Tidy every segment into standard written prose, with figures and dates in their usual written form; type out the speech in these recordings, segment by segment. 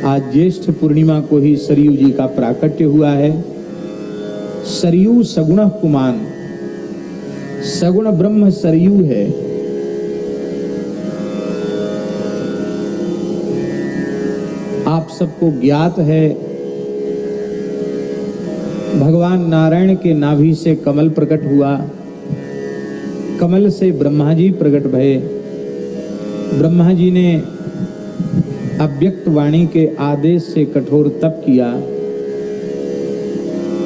आज ज्येष्ठ पूर्णिमा को ही सरयू जी का प्राकट्य हुआ है। सरयू सगुण पुमान, सगुण ब्रह्म सरयू है। आप सबको ज्ञात है, भगवान नारायण के नाभि से कमल प्रकट हुआ, कमल से ब्रह्मा जी प्रकट भये। ब्रह्मा जी ने अव्यक्त वाणी के आदेश से कठोर तप किया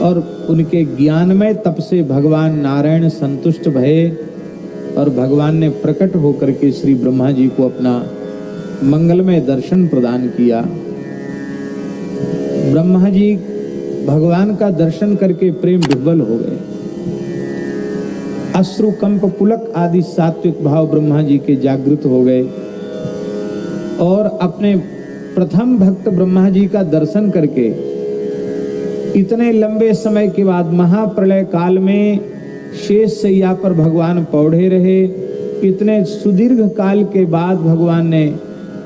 और उनके ज्ञानमय तप से भगवान नारायण संतुष्ट भये और भगवान ने प्रकट होकर के श्री ब्रह्मा जी को अपना मंगलमय दर्शन प्रदान किया। ब्रह्मा जी भगवान का दर्शन करके प्रेम विह्वल हो गए। अश्रु कंप पुलक आदि सात्विक भाव ब्रह्मा जी के जागृत हो गए और अपने प्रथम भक्त ब्रह्मा जी का दर्शन करके इतने लंबे समय के बाद महाप्रलय काल में शेष शैया पर भगवान पौढ़े रहे। इतने सुदीर्घ काल के बाद भगवान ने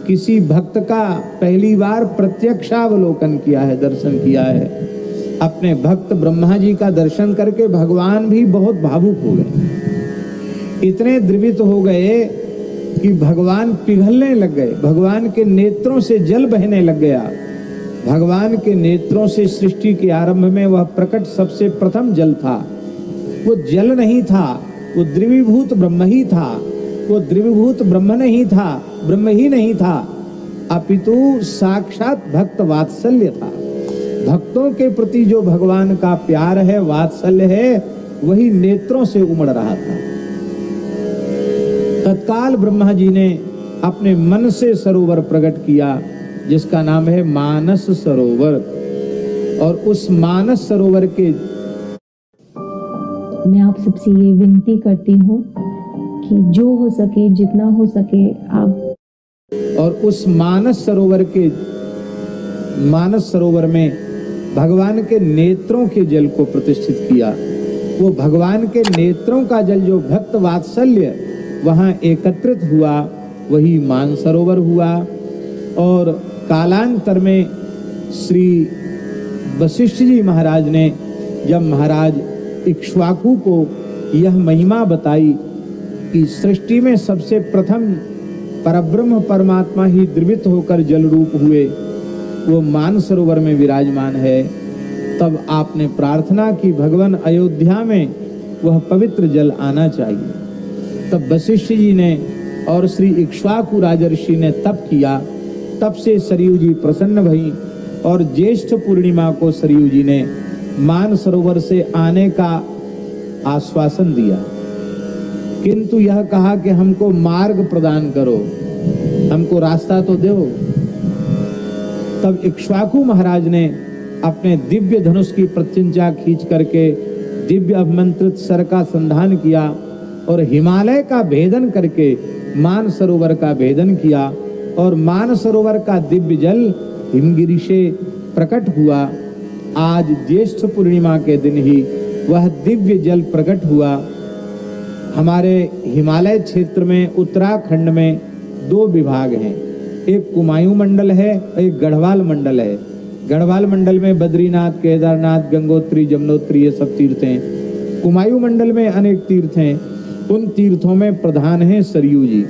किसी भक्त का पहली बार प्रत्यक्षावलोकन किया है, दर्शन किया है। अपने भक्त ब्रह्मा जी का दर्शन करके भगवान भी बहुत भावुक हो गए, इतने द्रवित हो गए कि भगवान पिघलने लग गए। भगवान के नेत्रों से जल बहने लग गया। भगवान के नेत्रों से सृष्टि के आरंभ में वह प्रकट सबसे प्रथम जल था। वो जल नहीं था, वो द्रवीभूत ब्रह्म ही था। वो द्रवीभूत ब्रह्म नहीं था, ब्रह्म ही नहीं था, अपितु साक्षात भक्त वात्सल्य था। भक्तों के प्रति जो भगवान का प्यार है, वात्सल्य है, वही नेत्रों से उमड़ रहा था। तत्काल ब्रह्मा जी ने अपने मन से सरोवर प्रकट किया जिसका नाम है मानस सरोवर। और उस मानस सरोवर के मैं आप सबसे ये विनती करती हूँ कि जो हो सके, जितना हो सके आप। और उस मानस सरोवर में भगवान के नेत्रों के जल को प्रतिष्ठित किया। वो भगवान के नेत्रों का जल जो भक्त वात्सल्य वहां एकत्रित हुआ, वही मानसरोवर हुआ। और कालांतर में श्री वशिष्ठ जी महाराज ने जब महाराज इक्ष्वाकु को यह महिमा बताई कि सृष्टि में सबसे प्रथम परब्रह्म परमात्मा ही द्रवित होकर जल रूप हुए, वो मानसरोवर में विराजमान है, तब आपने प्रार्थना की भगवान अयोध्या में वह पवित्र जल आना चाहिए। तब वशिष्ठ जी ने और श्री इक्ष्वाकु राजर्षि ने तप किया। तब से सरयू जी प्रसन्न भई और ज्येष्ठ पूर्णिमा को सरयू जी ने मानसरोवर से आने का आश्वासन दिया, किंतु यह कहा कि हमको मार्ग प्रदान करो, हमको रास्ता तो दो। तब इक्ष्वाकु महाराज ने अपने दिव्य धनुष की प्रत्यंचा खींच करके दिव्य अभिमंत्रित सर का संधान किया और हिमालय का भेदन करके मानसरोवर का भेदन किया और मानसरोवर का दिव्य जल हिमगिरि से प्रकट हुआ। आज ज्येष्ठ पूर्णिमा के दिन ही वह दिव्य जल प्रकट हुआ। हमारे हिमालय क्षेत्र में उत्तराखंड में दो विभाग हैं, एक कुमायूं मंडल है, एक गढ़वाल मंडल है। गढ़वाल मंडल में बद्रीनाथ, केदारनाथ, गंगोत्री, जमुनोत्री ये सब तीर्थ हैं। कुमायूं मंडल में अनेक तीर्थ हैं। उन तीर्थों में प्रधान है सरयू जी।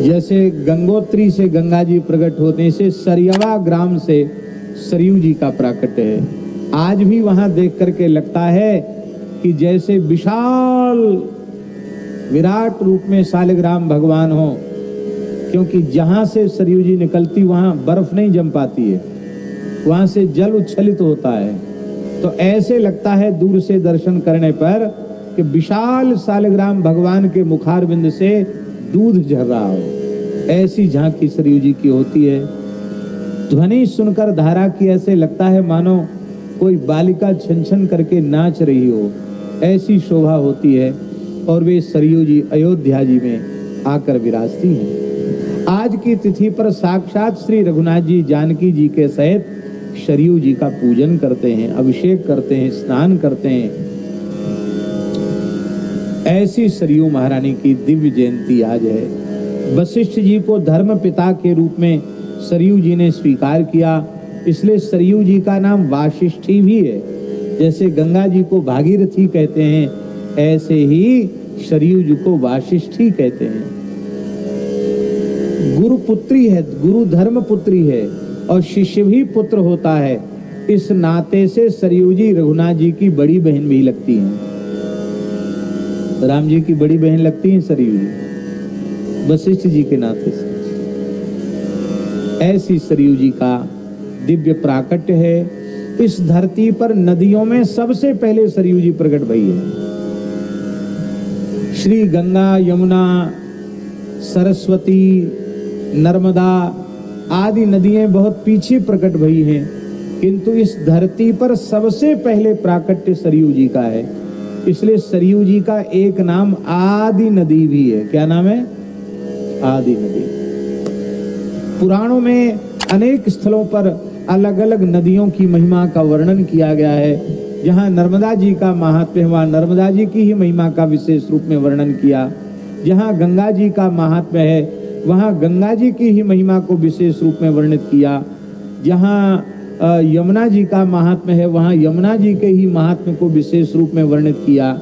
जैसे गंगोत्री से गंगा जी प्रकट होते से सरियवा ग्राम से सरयू जी का प्राकट्य है। आज भी वहां देख करके लगता है कि जैसे विशाल विराट रूप में शालिग्राम भगवान हो, क्योंकि जहां से सरयू जी निकलती वहां बर्फ नहीं जम पाती है, वहां से जल उच्छलित होता है। तो ऐसे लगता है दूर से दर्शन करने पर कि विशाल शालिग्राम भगवान के मुखारविंद से दूध झर रहा हो, ऐसी झांकी सरयू जी की होती है। ध्वनि सुनकर धारा की ऐसे लगता है मानो कोई बालिका छन छन करके नाच रही हो, ऐसी शोभा होती है। और वे सरयू जी अयोध्या जी में आकर विराजती हैं। आज की तिथि पर साक्षात श्री रघुनाथ जी जानकी जी के सहित सरयू जी का पूजन करते हैं, अभिषेक करते हैं, स्नान करते हैं। ऐसी सरयू महारानी की दिव्य जयंती आज है। वशिष्ठ जी को धर्म पिता के रूप में सरयू जी ने स्वीकार किया, इसलिए सरयू जी का नाम वाशिष्ठी भी है। जैसे गंगा जी को भागीरथी कहते हैं, ऐसे ही सरयू जी को वाशिष्ठी कहते हैं। गुरु पुत्री है, गुरु धर्म पुत्री है और शिष्य भी पुत्र होता है। इस नाते से सरयू जी रघुनाथ जी की बड़ी बहन भी लगती हैं। राम जी की बड़ी बहन लगती हैं सरयू जी, वशिष्ठ जी के नाते से। ऐसी सरयू जी का दिव्य प्राकट्य है। इस धरती पर नदियों में सबसे पहले सरयू जी प्रकट भई है। श्री गंगा, यमुना, सरस्वती, नर्मदा आदि नदियां बहुत पीछे प्रकट भई हैं, किंतु इस धरती पर सबसे पहले प्राकट्य सरयू जी का है। इसलिए सरयू जी का एक नाम आदि नदी भी है। क्या नाम है? आदि नदी। पुराणों में अनेक स्थलों पर अलग अलग नदियों की महिमा का वर्णन किया गया है। जहाँ नर्मदा जी का महात्म्य, वहाँ नर्मदा जी की ही महिमा का विशेष रूप में वर्णन किया। जहाँ गंगा जी का महात्म्य है, वहाँ गंगा जी की ही महिमा को विशेष रूप में वर्णित किया। जहाँ यमुना जी का महात्म्य है, वहाँ यमुना जी के ही महात्म्य को विशेष रूप में वर्णित किया।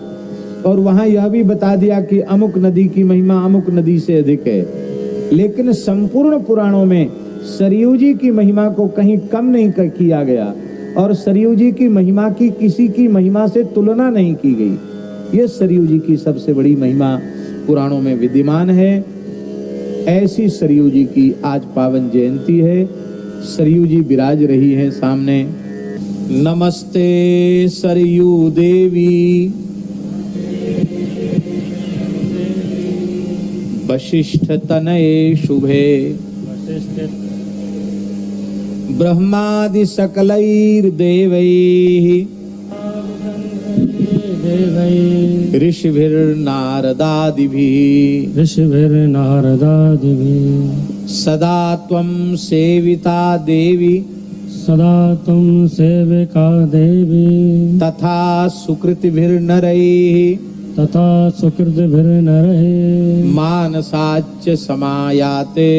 और वहाँ यह भी बता दिया कि अमुक नदी की महिमा अमुक नदी से अधिक है। लेकिन संपूर्ण पुराणों में सरयू जी की महिमा को कहीं कम नहीं किया गया और सरयू जी की महिमा की किसी की महिमा से तुलना नहीं की गई। ये सरयू जी की सबसे बड़ी महिमा पुराणों में विद्यमान है। ऐसी सरयू जी की आज पावन जयंती है। सरयू जी विराज रही है सामने। नमस्ते सरयू देवी, वशिष्ठ तनये शुभे, ब्रह्मादि सकलैर्देवैः, ऋषिभिर्नारदादिभिः, सदा त्वं सेविता देवी, सदा तुम सेविका देवी, तथा सुकृतिभिर्नरैः, तथा सुकृतिभिर्नरैः, मानसाच्च समायाते,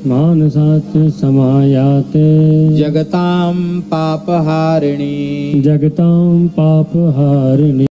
मानसाच्च समायाते, जगतां पापहारिणी, जगतां पापहारिणी।